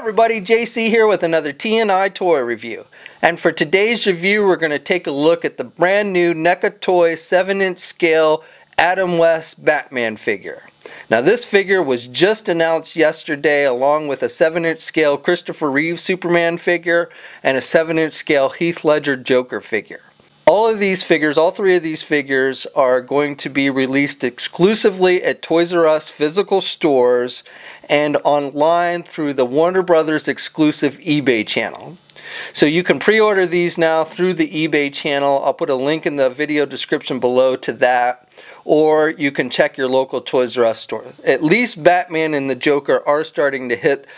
everybody, JC here with another T&I toy review. And for today's review, we're going to take a look at the brand new NECA Toy 7-inch scale Adam West Batman figure. Now this figure was just announced yesterday along with a 7-inch scale Christopher Reeve Superman figure and a 7-inch scale Heath Ledger Joker figure. All three of these figures are going to be released exclusively at Toys R Us physical stores and online through the Warner Brothers exclusive eBay channel. So you can pre-order these now through the eBay channel. I'll put a link in the video description below to that. Or you can check your local Toys R Us store. At least Batman and the Joker are starting to hit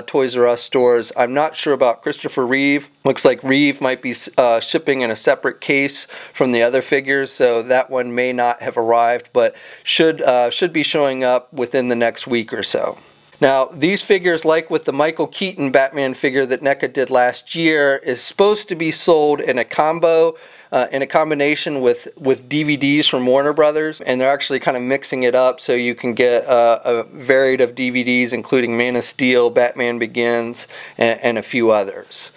Toys R Us stores. I'm not sure about Christopher Reeve. Looks like Reeve might be shipping in a separate case from the other figures, so that one may not have arrived, but should be showing up within the next week or so. Now, these figures, like with the Michael Keaton Batman figure that NECA did last year, is supposed to be sold in a combo, in a combination with DVDs from Warner Brothers, and they're actually kind of mixing it up so you can get a varied of DVDs, including Man of Steel, Batman Begins, and a few others.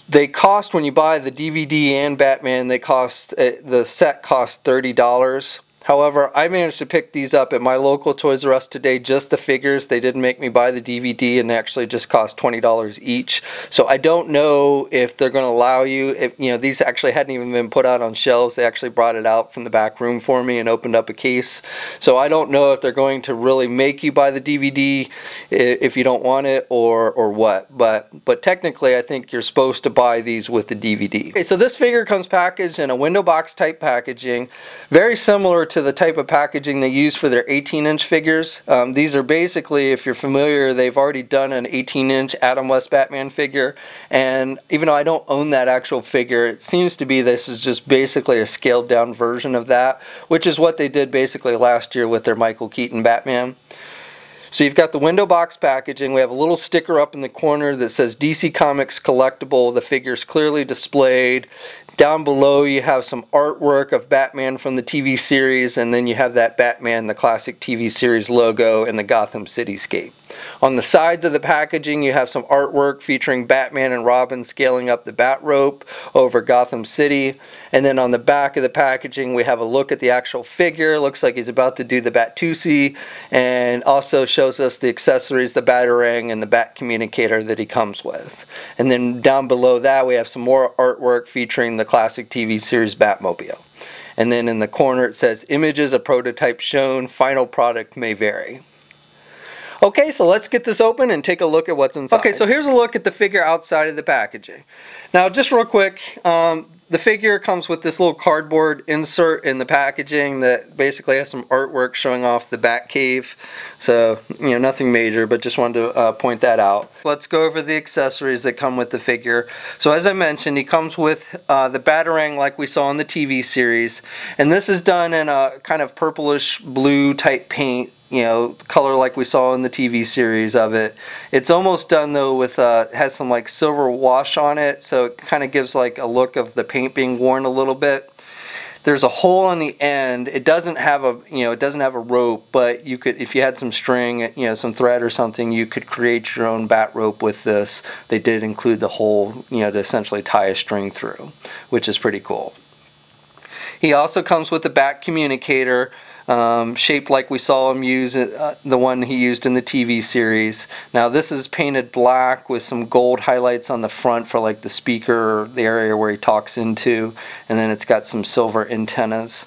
They cost, when you buy the DVD and Batman, the set costs $30. However, I managed to pick these up at my local Toys R Us today, just the figures. They didn't make me buy the DVD, and they actually just cost $20 each. So I don't know if they're going to allow you, these actually hadn't even been put out on shelves. They actually brought it out from the back room for me and opened up a case. So I don't know if they're going to really make you buy the DVD if you don't want it or what. But technically, I think you're supposed to buy these with the DVD. Okay, so this figure comes packaged in a window box type packaging, very similar to the type of packaging they use for their 18-inch figures. These are basically, if you're familiar, they've already done an 18-inch Adam West Batman figure, and even though I don't own that actual figure, it seems to be this is just basically a scaled down version of that, which is what they did basically last year with their Michael Keaton Batman. So you've got the window box packaging. We have a little sticker up in the corner that says DC Comics Collectible. The figure's clearly displayed. Down below you have some artwork of Batman from the TV series, and then you have that Batman, the classic TV series logo, and the Gotham cityscape. On the sides of the packaging you have some artwork featuring Batman and Robin scaling up the bat rope over Gotham City. And then on the back of the packaging we have a look at the actual figure. Looks like he's about to do the Bat-Tusi, and also shows us the accessories, the Batarang and the Bat Communicator that he comes with. And then down below that we have some more artwork featuring the classic TV series Batmobile. And then in the corner it says, "Images of prototype shown, final product may vary." Okay, so let's get this open and take a look at what's inside. Okay, so here's a look at the figure outside of the packaging. Now, just real quick, the figure comes with this little cardboard insert in the packaging that basically has some artwork showing off the Batcave. So, nothing major, but just wanted to point that out. Let's go over the accessories that come with the figure. So as I mentioned, he comes with the Batarang like we saw in the TV series. And this is done in a kind of purplish blue type paint. Color like we saw in the TV series of it. It's almost done though with has some like silver wash on it, so it kind of gives like a look of the paint being worn a little bit. There's a hole on the end. It doesn't have a rope, but you could, if you had some string, some thread or something, you could create your own bat rope with this. They did include the hole, to essentially tie a string through, which is pretty cool. He also comes with the Bat Communicator. Shaped like we saw him use the one he used in the TV series. Now this is painted black with some gold highlights on the front for like the speaker, the area where he talks into, and then it's got some silver antennas.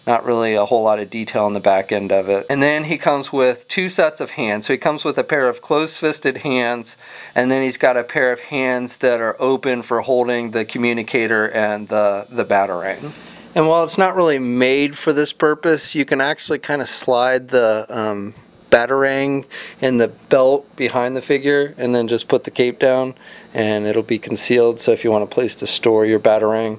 Not really a whole lot of detail on the back end of it. And then he comes with two sets of hands. So he comes with a pair of closed-fisted hands, and then he's got a pair of hands that are open for holding the communicator and the Batarang. And while it's not really made for this purpose, you can actually kind of slide the Batarang in the belt behind the figure and then just put the cape down and it'll be concealed. So if you want a place to store your Batarang,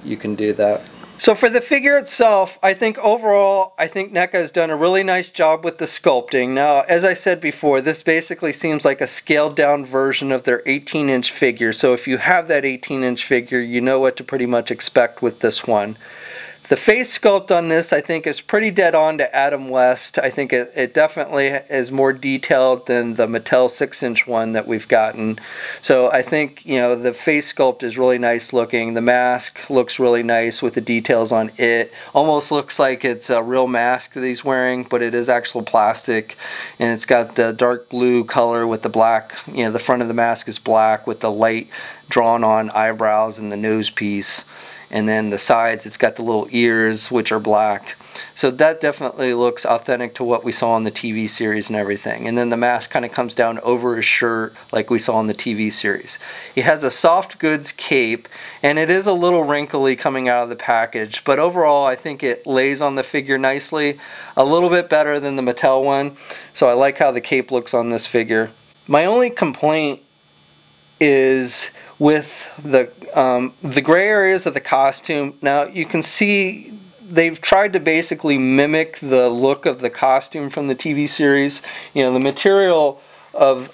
you can do that. So for the figure itself, I think overall, NECA has done a really nice job with the sculpting. Now, as I said before, this basically seems like a scaled down version of their 18-inch figure. So if you have that 18-inch figure, you know what to pretty much expect with this one. The face sculpt on this, I think, is pretty dead on to Adam West. I think it definitely is more detailed than the Mattel 6-inch one that we've gotten. So I think, you know, the face sculpt is really nice looking. The mask looks really nice with the details on it. Almost looks like it's a real mask that he's wearing, but it is actual plastic. And it's got the dark blue color with the black, you know, the front of the mask is black with the light drawn on eyebrows and the nose piece. And then the sides, it's got the little ears, which are black. So that definitely looks authentic to what we saw on the TV series and everything. And then the mask kind of comes down over his shirt like we saw in the TV series. He has a soft goods cape, and it is a little wrinkly coming out of the package. But overall, I think it lays on the figure nicely. A little bit better than the Mattel one. So I like how the cape looks on this figure. My only complaint is with the gray areas of the costume. Now you can see they've tried to basically mimic the look of the costume from the TV series. You know, the material of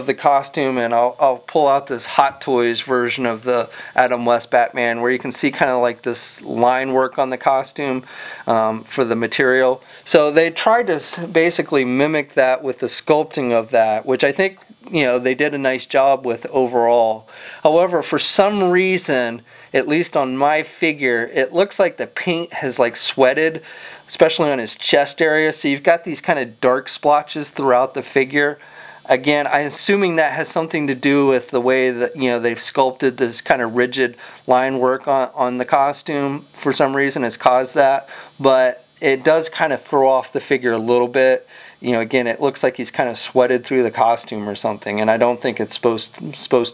the costume, and I'll pull out this Hot Toys version of the Adam West Batman where you can see kind of like this line work on the costume for the material. So they tried to basically mimic that with the sculpting of that, which I think, you know, they did a nice job with overall. However, for some reason, at least on my figure, it looks like the paint has like sweated, especially on his chest area. So you've got these kind of dark splotches throughout the figure. Again, I'm assuming that has something to do with the way that, you know, they've sculpted this kind of rigid line work on the costume. For some reason, it's caused that. But it does kind of throw off the figure a little bit. You know, again, it looks like he's kind of sweated through the costume or something, and I don't think it's supposed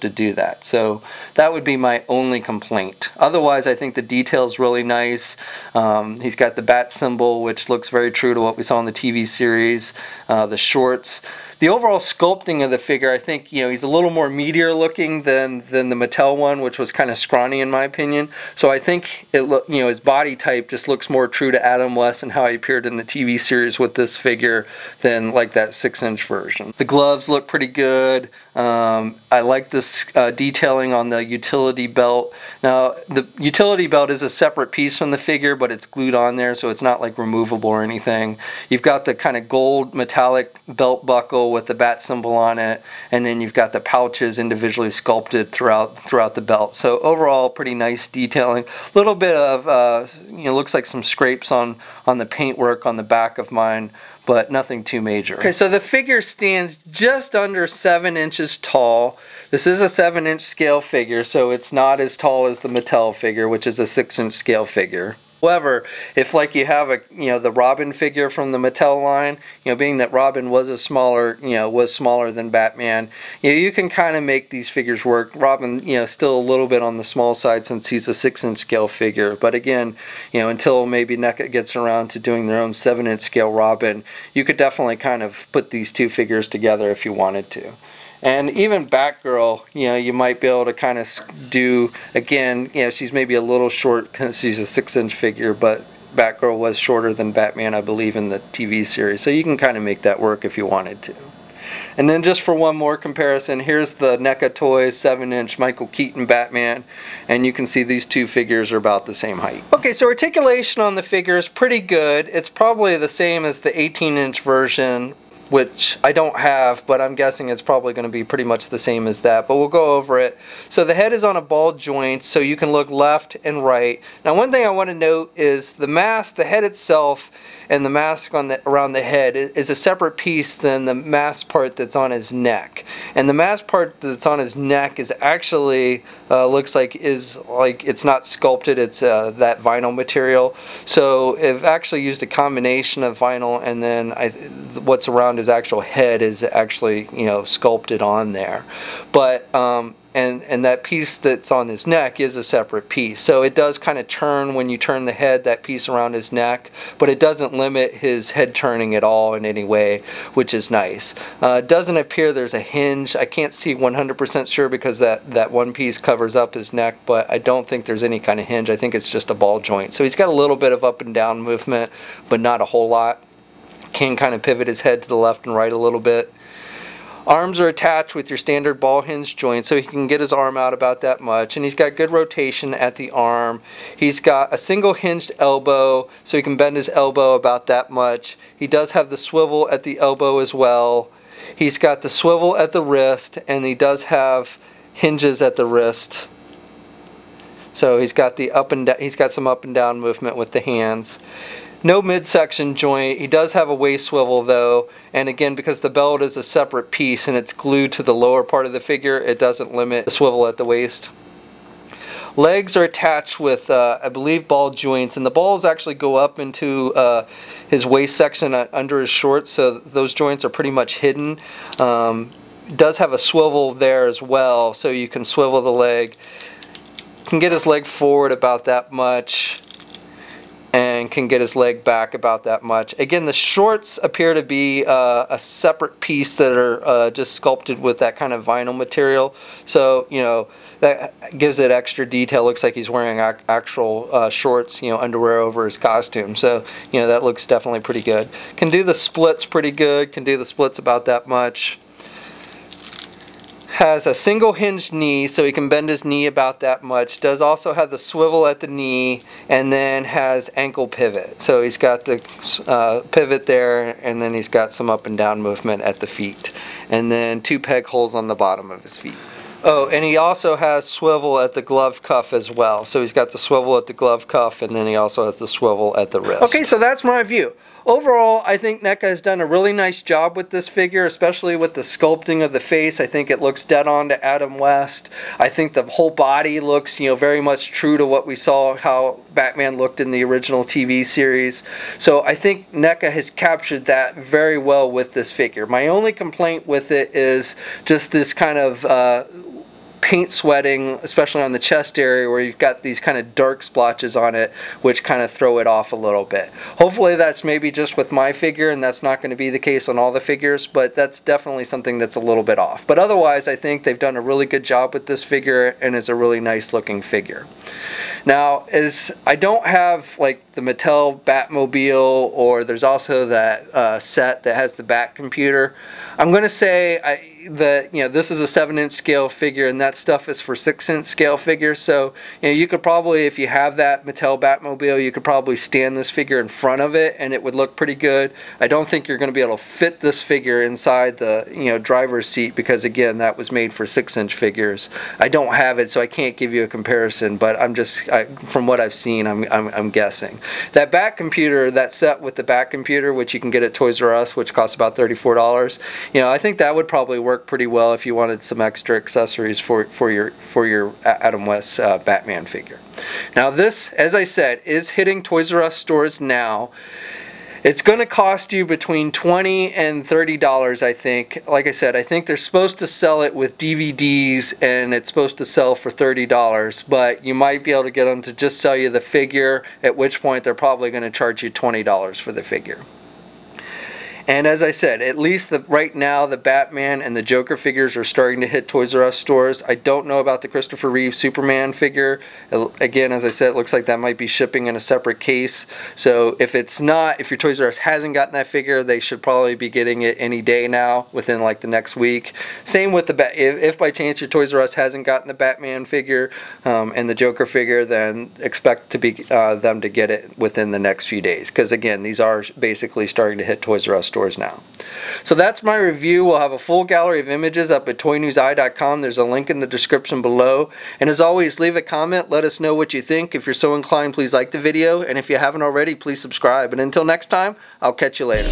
to do that. So that would be my only complaint. Otherwise, I think the detail's really nice. He's got the bat symbol, which looks very true to what we saw in the TV series. The shorts. The overall sculpting of the figure, I think, you know, he's a little more meatier looking than the Mattel one, which was kind of scrawny in my opinion. So I think his body type just looks more true to Adam West and how he appeared in the TV series with this figure than like that 6-inch version. The gloves look pretty good. I like this detailing on the utility belt. Now, the utility belt is a separate piece from the figure, but it's glued on there, so it's not like removable or anything. You've got the kind of gold metallic belt buckle with the bat symbol on it, and then you've got the pouches individually sculpted throughout the belt. So overall, pretty nice detailing. A little bit of looks like some scrapes on the paintwork on the back of mine, but nothing too major. Okay, so the figure stands just under 7 inches tall. This is a 7-inch scale figure, so it's not as tall as the Mattel figure, which is a 6-inch scale figure. However, if like you have the Robin figure from the Mattel line, being that Robin was smaller than Batman, you can kind of make these figures work. Robin, still a little bit on the small side since he's a 6-inch scale figure. But again, until maybe NECA gets around to doing their own 7-inch scale Robin, you could definitely kind of put these two figures together if you wanted to. And even Batgirl, you might be able to kind of do, again, she's maybe a little short because she's a 6-inch figure, but Batgirl was shorter than Batman, I believe, in the TV series. So you can kind of make that work if you wanted to. And then just for one more comparison, here's the NECA Toys 7-inch Michael Keaton Batman, and you can see these two figures are about the same height. Okay, so articulation on the figure is pretty good. It's probably the same as the 18-inch version, which I don't have, but I'm guessing it's probably going to be pretty much the same as that, but we'll go over it. So the head is on a ball joint, so you can look left and right. Now one thing I want to note is the mask, the head itself, and the mask around the head is a separate piece than the mask part that's on his neck. And the mask part that's on his neck is actually, looks like it's not sculpted, it's that vinyl material. So I've actually used a combination of vinyl, and then what's around his actual head is actually sculpted on there. But and that piece that's on his neck is a separate piece. So it does kind of turn when you turn the head, that piece around his neck, but it doesn't limit his head turning at all in any way, which is nice. It doesn't appear there's a hinge. I can't see 100% sure because that one piece covers up his neck, but I don't think there's any kind of hinge. I think it's just a ball joint. So he's got a little bit of up and down movement, but not a whole lot. Can kind of pivot his head to the left and right a little bit. Arms are attached with your standard ball hinge joint, so he can get his arm out about that much. And he's got good rotation at the arm. He's got a single hinged elbow, so he can bend his elbow about that much. He does have the swivel at the elbow as well. He's got the swivel at the wrist, and he does have hinges at the wrist. So he's got the up and down, he's got some up and down movement with the hands. No midsection joint. He does have a waist swivel though, and again, because the belt is a separate piece and it's glued to the lower part of the figure, it doesn't limit the swivel at the waist. Legs are attached with, I believe, ball joints, and the balls actually go up into his waist section under his shorts, so those joints are pretty much hidden. Does have a swivel there as well, so you can swivel the leg. Can get his leg forward about that much, and can get his leg back about that much. Again, the shorts appear to be a separate piece that are just sculpted with that kind of vinyl material. So, you know, that gives it extra detail. Looks like he's wearing actual shorts, you know, underwear over his costume. So, you know, that looks definitely pretty good. Can do the splits pretty good. Can do the splits about that much. Has a single hinged knee, so he can bend his knee about that much. Does also have the swivel at the knee, and then has ankle pivot. So he's got the pivot there, and then he's got some up and down movement at the feet. And then 2 peg holes on the bottom of his feet. Oh, and he also has swivel at the glove cuff as well. So he's got the swivel at the glove cuff, and then he also has the swivel at the wrist. Okay, so that's my view. Overall, I think NECA has done a really nice job with this figure, especially with the sculpting of the face. I think it looks dead on to Adam West. I think the whole body looks, you know, very much true to what we saw, how Batman looked in the original TV series. So I think NECA has captured that very well with this figure. My only complaint with it is just this kind of paint sweating, especially on the chest area where you've got these kind of dark splotches on it, which kind of throw it off a little bit. Hopefully that's maybe just with my figure, and that's not going to be the case on all the figures, but that's definitely something that's a little bit off. But otherwise, I think they've done a really good job with this figure, and it's a really nice looking figure. Now, I don't have like the Mattel Batmobile, or there's also that set that has the Bat computer. I'm going to say that, you know, this is a 7-inch scale figure, and that stuff is for 6-inch scale figures. So, you know, you could probably, if you have that Mattel Batmobile, you could probably stand this figure in front of it, and it would look pretty good. I don't think you're going to be able to fit this figure inside the, you know, driver's seat, because again, that was made for 6-inch figures. I don't have it, so I can't give you a comparison, but I'm just, from what I've seen, I'm guessing. That Bat computer, that set with the Bat computer, which you can get at Toys R Us, which costs about $34, you know, I think that would probably work pretty well if you wanted some extra accessories for your Adam West Batman figure. Now this, as I said, is hitting Toys R Us stores now. It's going to cost you between $20 and $30, I think. Like I said, I think they're supposed to sell it with DVDs, and it's supposed to sell for $30, but you might be able to get them to just sell you the figure, at which point they're probably going to charge you $20 for the figure. And as I said, at least right now, the Batman and the Joker figures are starting to hit Toys R Us stores. I don't know about the Christopher Reeve Superman figure. Again, as I said, it looks like that might be shipping in a separate case. So if it's not, if your Toys R Us hasn't gotten that figure, they should probably be getting it any day now, within like the next week. Same with the if by chance your Toys R Us hasn't gotten the Batman figure and the Joker figure, then expect to be them to get it within the next few days. Because again, these are basically starting to hit Toys R Us stores now. So that's my review. We'll have a full gallery of images up at toynewseye.com. There's a link in the description below. And as always, leave a comment. Let us know what you think. If you're so inclined, please like the video. And if you haven't already, please subscribe. And until next time, I'll catch you later.